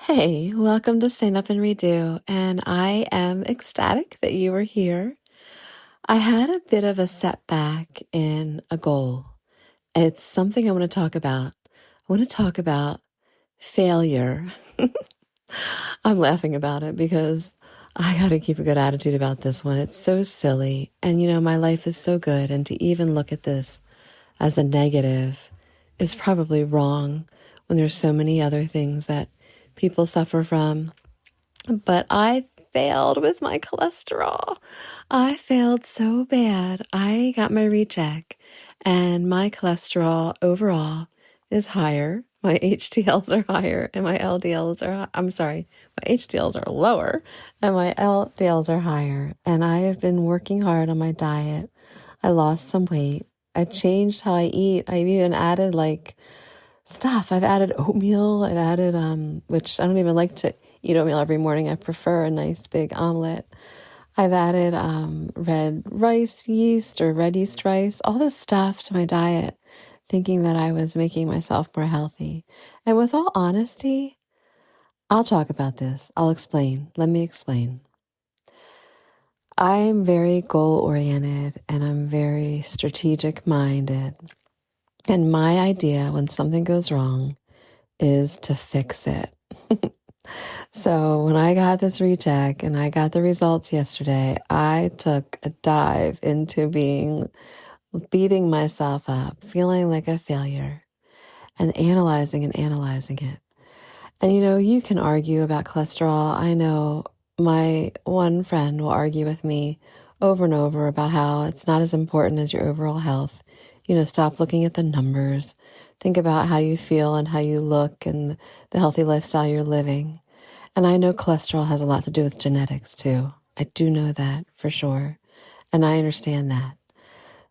Hey, welcome to Stand Up and Redo, and I am ecstatic that you are here. I had a bit of a setback in a goal. It's something I want to talk about. I want to talk about failure. I'm laughing about it because I got to keep a good attitude about this one. It's so silly. And my life is so good. And to even look at this as a negative is probably wrong when there's so many other things that people suffer from. But I failed with my cholesterol. I failed so bad. I got my recheck and my cholesterol overall is higher. My HDLs are higher and my LDLs are, I'm sorry, my HDLs are lower and my LDLs are higher. And I have been working hard on my diet. I lost some weight. I changed how I eat. I've even added stuff. I've added oatmeal. I've added, which I don't even like to eat oatmeal every morning. I prefer a nice big omelet. I've added red rice yeast or red yeast rice, all this stuff to my diet, thinking that I was making myself more healthy. And with all honesty, I'll talk about this. I'll explain. Let me explain. I'm very goal oriented and I'm very strategic minded. And my idea when something goes wrong is to fix it. So when I got this recheck and I got the results yesterday, I took a dive into beating myself up, feeling like a failure, and analyzing it. And you can argue about cholesterol. I know my one friend will argue with me over and over about how it's not as important as your overall health. Stop looking at the numbers. Think about how you feel and how you look and the healthy lifestyle you're living. And I know cholesterol has a lot to do with genetics too. I do know that for sure. And I understand that.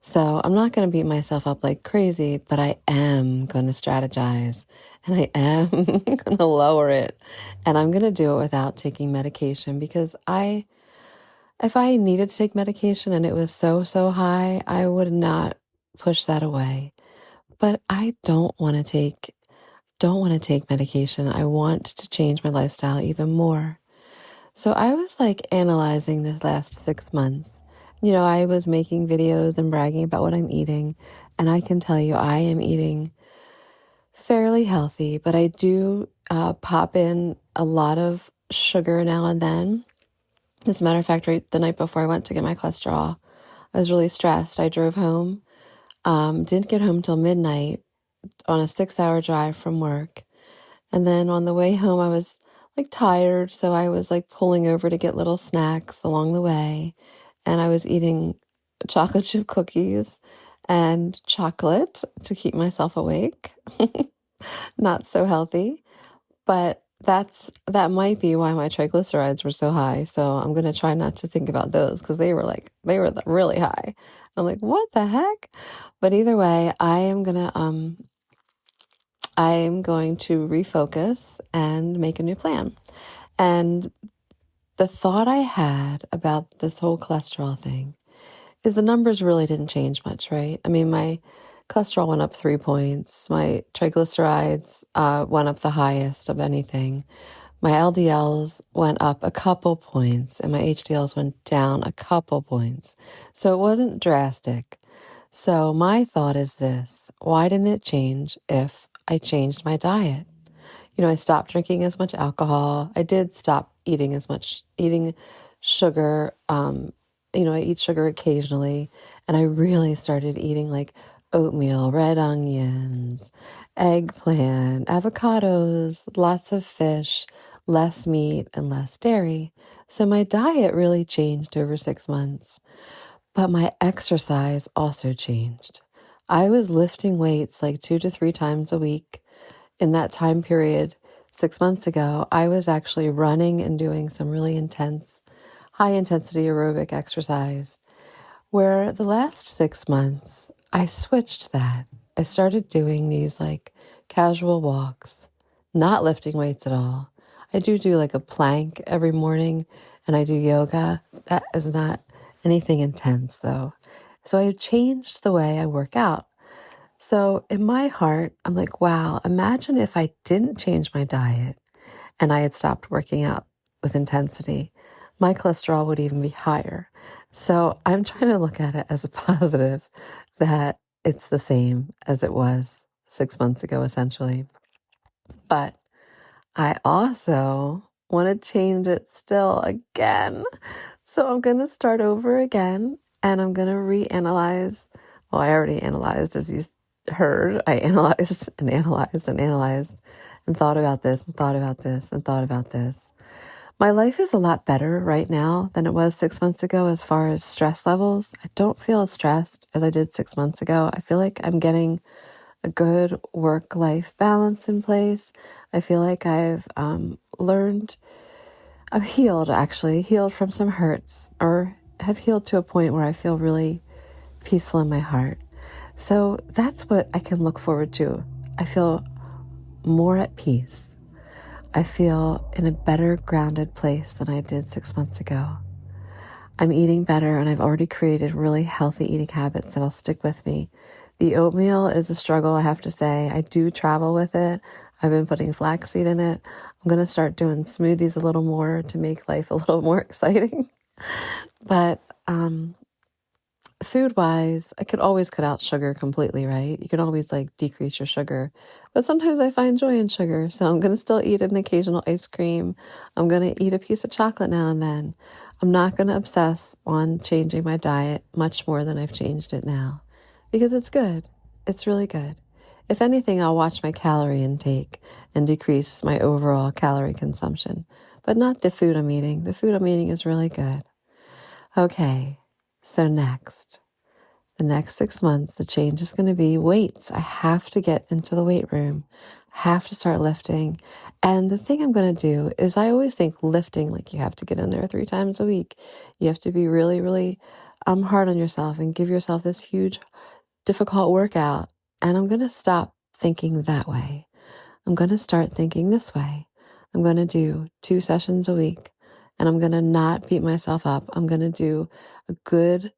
So I'm not going to beat myself up like crazy, but I am going to strategize and I am going to lower it. And I'm going to do it without taking medication because if I needed to take medication and it was so high, I would not push that away. But I don't want to take medication. I want to change my lifestyle even more. So I was analyzing the last 6 months. I was making videos and bragging about what I'm eating. And I can tell you I am eating fairly healthy, but I do pop in a lot of sugar now and then. As a matter of fact, right the night before I went to get my cholesterol, I was really stressed. I drove home, didn't get home till midnight on a 6-hour drive from work. And then on the way home, I was tired. So I was pulling over to get little snacks along the way. And I was eating chocolate chip cookies and chocolate to keep myself awake. Not so healthy, but that might be why my triglycerides were so high. So I'm going to try not to think about those because they were really high. I'm like, what the heck? But either way, I'm going to refocus and make a new plan. And the thought I had about this whole cholesterol thing is the numbers really didn't change much, right? I mean, my cholesterol went up 3 points. My triglycerides went up the highest of anything. My LDLs went up a couple points and my HDLs went down a couple points. So it wasn't drastic. So my thought is this: why didn't it change if I changed my diet? I stopped drinking as much alcohol. I did stop eating sugar. I eat sugar occasionally, and I really started eating oatmeal, red onions, eggplant, avocados, lots of fish, less meat, and less dairy. So my diet really changed over 6 months, but my exercise also changed. I was lifting weights 2 to 3 times a week. In that time period, 6 months ago, I was actually running and doing some really intense, high intensity aerobic exercise, where the last 6 months, I switched that. I started doing these casual walks, not lifting weights at all. I do a plank every morning and I do yoga. That is not anything intense though. So I changed the way I work out. So in my heart, I'm like, wow, imagine if I didn't change my diet and I had stopped working out with intensity, my cholesterol would even be higher. So I'm trying to look at it as a positive that it's the same as it was 6 months ago, essentially. But I also want to change it still again. So I'm going to start over again, and I'm going to reanalyze. Well, I already analyzed, as you heard. I analyzed and analyzed and analyzed and thought about this and thought about this and thought about this. My life is a lot better right now than it was 6 months ago as far as stress levels. I don't feel as stressed as I did 6 months ago. I feel like I'm getting a good work-life balance in place. I feel like I've learned, I've healed from some hurts, or have healed to a point where I feel really peaceful in my heart. So that's what I can look forward to. I feel more at peace. I feel in a better grounded place than I did 6 months ago. I'm eating better, and I've already created really healthy eating habits that'll stick with me. The oatmeal is a struggle, I have to say. I do travel with it. I've been putting flaxseed in it. I'm going to start doing smoothies a little more to make life a little more exciting. But food-wise, I could always cut out sugar completely, right? You can always decrease your sugar. But sometimes I find joy in sugar, so I'm going to still eat an occasional ice cream. I'm going to eat a piece of chocolate now and then. I'm not going to obsess on changing my diet much more than I've changed it now, because it's good. It's really good. If anything, I'll watch my calorie intake and decrease my overall calorie consumption, but not the food I'm eating. The food I'm eating is really good. Okay, so the next 6 months, the change is going to be weights. I have to get into the weight room. I have to start lifting. And the thing I'm going to do is, I always think lifting, you have to get in there 3 times a week. You have to be really, really hard on yourself and give yourself this huge, difficult workout. And I'm going to stop thinking that way. I'm going to start thinking this way. I'm going to do 2 sessions a week, and I'm going to not beat myself up. I'm going to do a good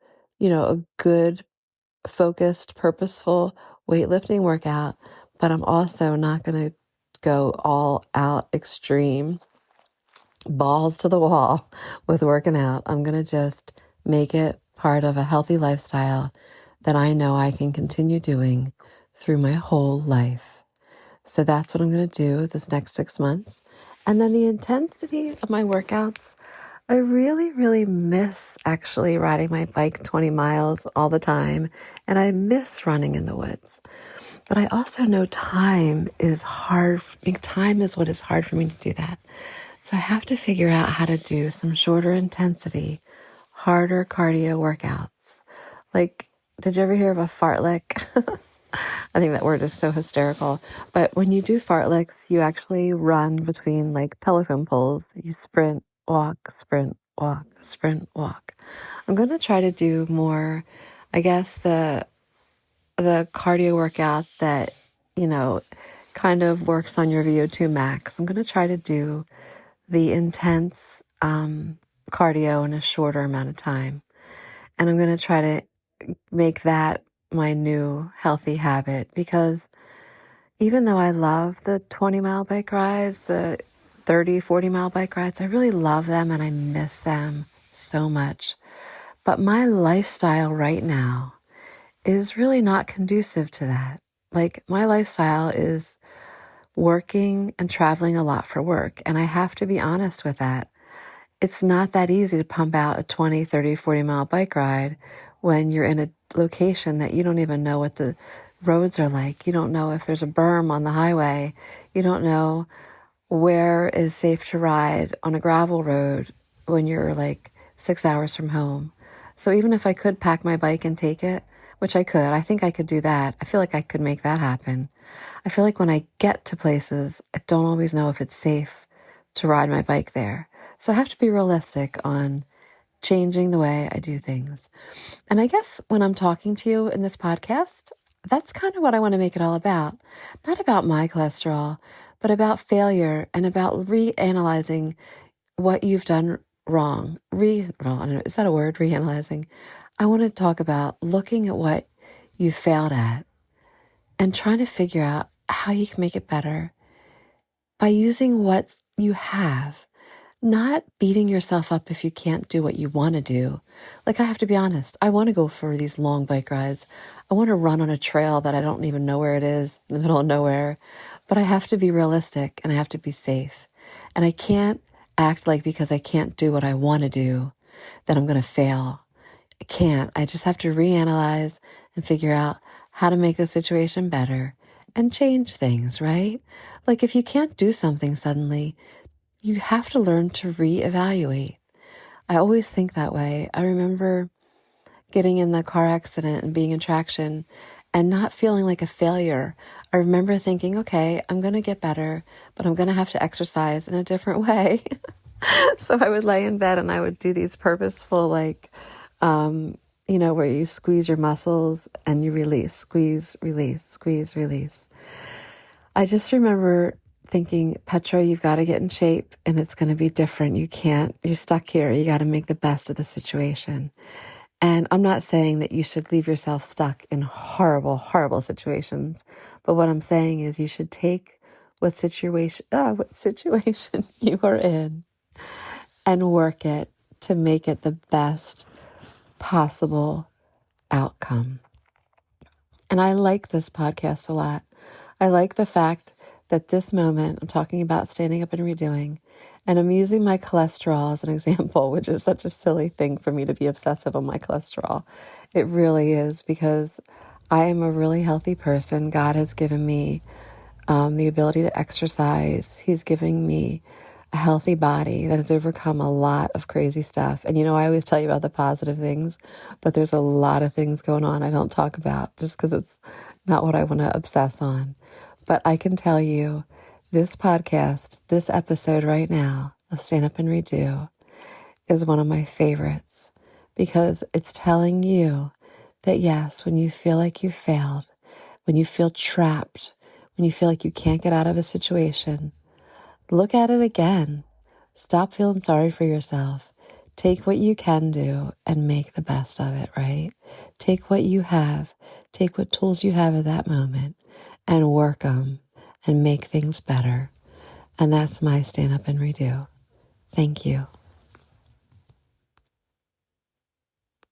focused, purposeful weightlifting workout, but I'm also not going to go all out extreme, balls to the wall with working out. I'm going to just make it part of a healthy lifestyle that I know I can continue doing through my whole life. So that's what I'm going to do this next 6 months. And then the intensity of my workouts, I really, really miss actually riding my bike 20 miles all the time. And I miss running in the woods. But I also know time is hard. Time is what is hard for me to do that. So I have to figure out how to do some shorter intensity, harder cardio workouts. Did you ever hear of a fartlek? I think that word is so hysterical. But when you do fartleks, you actually run between telephone poles. You sprint, walk, sprint, walk, sprint, walk. I'm going to try to do more, I guess, the cardio workout that, kind of works on your VO2 max. I'm going to try to do the intense cardio in a shorter amount of time. And I'm going to try to make that my new healthy habit, because even though I love the 20-mile bike rides, the 30, 40-mile bike rides, I really love them and I miss them so much. But my lifestyle right now is really not conducive to that. My lifestyle is working and traveling a lot for work. And I have to be honest with that. It's not that easy to pump out a 20, 30, 40-mile bike ride when you're in a location that you don't even know what the roads are like. You don't know if there's a berm on the highway. You don't know where is safe to ride on a gravel road when you're 6 hours from home. So even if I could pack my bike and take it, which I could, I think I could do that. I feel like I could make that happen. I feel like when I get to places, I don't always know if it's safe to ride my bike there. So I have to be realistic on changing the way I do things. And I guess when I'm talking to you in this podcast, that's kind of what I want to make it all about. Not about my cholesterol, but about failure and about reanalyzing what you've done wrong. I don't know, is that a word? Reanalyzing. I want to talk about looking at what you failed at and trying to figure out how you can make it better by using what you have. Not beating yourself up if you can't do what you want to do. Like, I have to be honest, I want to go for these long bike rides. I want to run on a trail that I don't even know where it is, in the middle of nowhere. But I have to be realistic and I have to be safe. And I can't act like because I can't do what I want to do, that I'm going to fail. I can't. I just have to reanalyze and figure out how to make the situation better and change things, right? Like, if you can't do something suddenly, you have to learn to reevaluate. I always think that way. I remember getting in the car accident and being in traction and not feeling like a failure. I remember thinking, okay, I'm going to get better, but I'm going to have to exercise in a different way. So I would lay in bed and I would do these purposeful, where you squeeze your muscles and you release, squeeze, release, squeeze, release. I just remember thinking, Petra, you've got to get in shape and it's going to be different. You're stuck here. You got to make the best of the situation. And I'm not saying that you should leave yourself stuck in horrible, horrible situations. But what I'm saying is you should take what situation you are in and work it to make it the best possible outcome. And I like this podcast a lot. I like the fact that this moment, I'm talking about standing up and redoing, and I'm using my cholesterol as an example, which is such a silly thing for me to be obsessive on my cholesterol. It really is, because I am a really healthy person. God has given me the ability to exercise. He's giving me a healthy body that has overcome a lot of crazy stuff. And I always tell you about the positive things, but there's a lot of things going on I don't talk about just because it's not what I want to obsess on. But I can tell you, this podcast, this episode right now of Stand Up and Redo is one of my favorites, because it's telling you that yes, when you feel like you've failed, when you feel trapped, when you feel like you can't get out of a situation, look at it again. Stop feeling sorry for yourself. Take what you can do and make the best of it, right? Take what you have, take what tools you have at that moment and work them and make things better. And that's my Stand Up and Redo. Thank you.